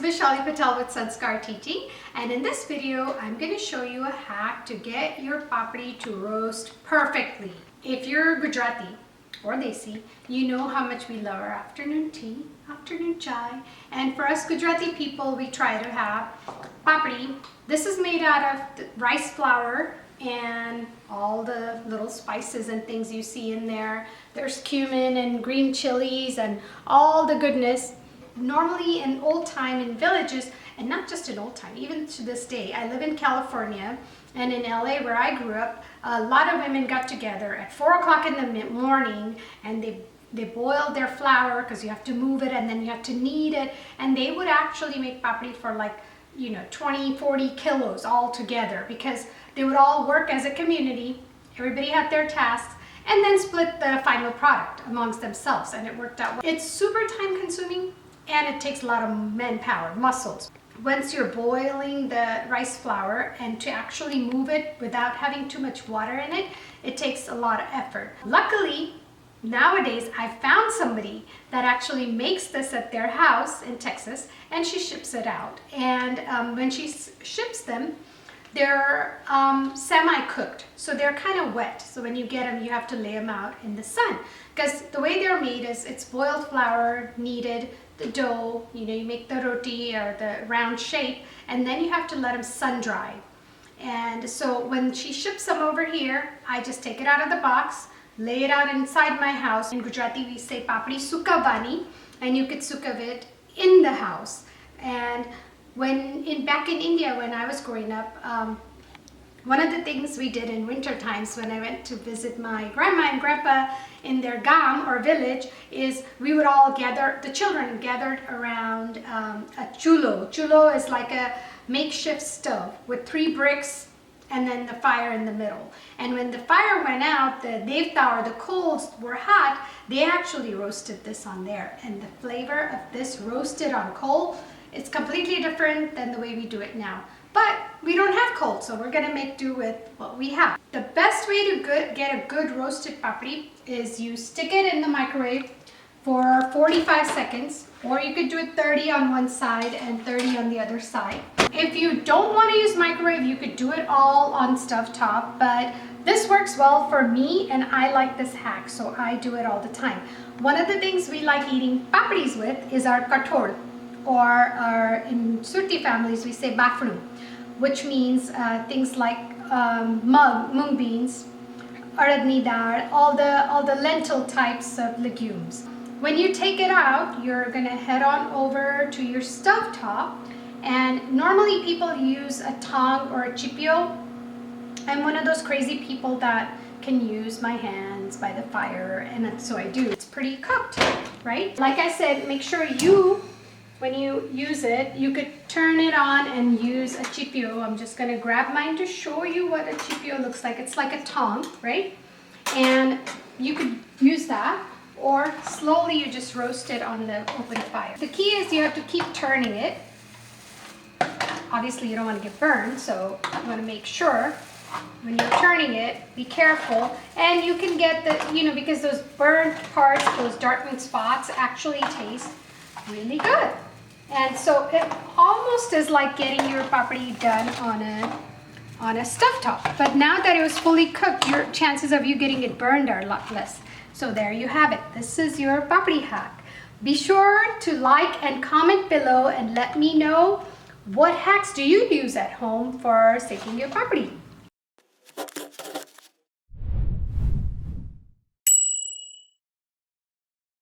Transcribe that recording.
Vaishali with Sanskar Teaching, and in this video I'm going to show you a hack to get your papri to roast perfectly. If you're Gujarati or Desi, you know how much we love our afternoon tea, afternoon chai, and for us Gujarati people we try to have papri. This is made out of rice flour and all the little spices and things you see in there. There's cumin and green chilies and all the goodness. Normally in old time in villages, and not just in old time, even to this day, I live in California and in LA where I grew up, a lot of women got together at 4 o'clock in the morning and they boiled their flour because you have to move it and then you have to knead it, and they would actually make papri for 20-40 kilos all together because they would all work as a community. Everybody had their tasks and then split the final product amongst themselves, and it worked out well. It's super time consuming and it takes a lot of manpower, muscles. Once you're boiling the rice flour, and to actually move it without having too much water in it, it takes a lot of effort. Luckily, nowadays I found somebody that actually makes this at their house in Texas, and she ships it out. And when she ships them, they're semi-cooked, so they're kind of wet. So when you get them, you have to lay them out in the sun, because the way they're made is it's boiled flour, kneaded, the dough, you make the roti or the round shape, and then you have to let them sun dry. And so when she ships them over here, I just take it out of the box, lay it out inside my house. In Gujarati we say papri sukavani, and you could sukav it in the house. And back in India when I was growing up, one of the things we did in winter times when I went to visit my grandma and grandpa in their gam or village is we would all gather, the children gathered around a chulo. Chulo is like a makeshift stove with 3 bricks and then the fire in the middle. And when the fire went out, the devta or the coals were hot, they actually roasted this on there. And the flavor of this roasted on coal, it's completely different than the way we do it now. But we don't have coal, so we're gonna make do with what we have. The best way to get a good roasted papri is you stick it in the microwave for 45 seconds, or you could do it 30 on one side and 30 on the other side. If you don't want to use microwave, you could do it all on stovetop, but this works well for me and I like this hack, so I do it all the time. One of the things we like eating papris with is our kathol, or in Surti families we say bafru, which means things like mung beans, aradni dal, all the lentil types of legumes. When you take it out, you're gonna head on over to your stovetop, and normally people use a tong or a chipio. I'm one of those crazy people that can use my hands by the fire, and so I do. It's pretty cooked, right? Like I said, make sure when you use it, you could turn it on and use a chipio. I'm just gonna grab mine to show you what a chipio looks like. It's like a tong, right? And you could use that, or slowly you just roast it on the open fire. The key is you have to keep turning it. Obviously you don't want to get burned, so you want to make sure when you're turning it, be careful. And you can get the, because those burnt parts, those darkened spots actually taste really good. And so it almost is like getting your papri done on a stovetop. But now that it was fully cooked, your chances of you getting it burned are a lot less. So there you have it. This is your papri hack. Be sure to like and comment below and let me know what hacks do you use at home for making your papri.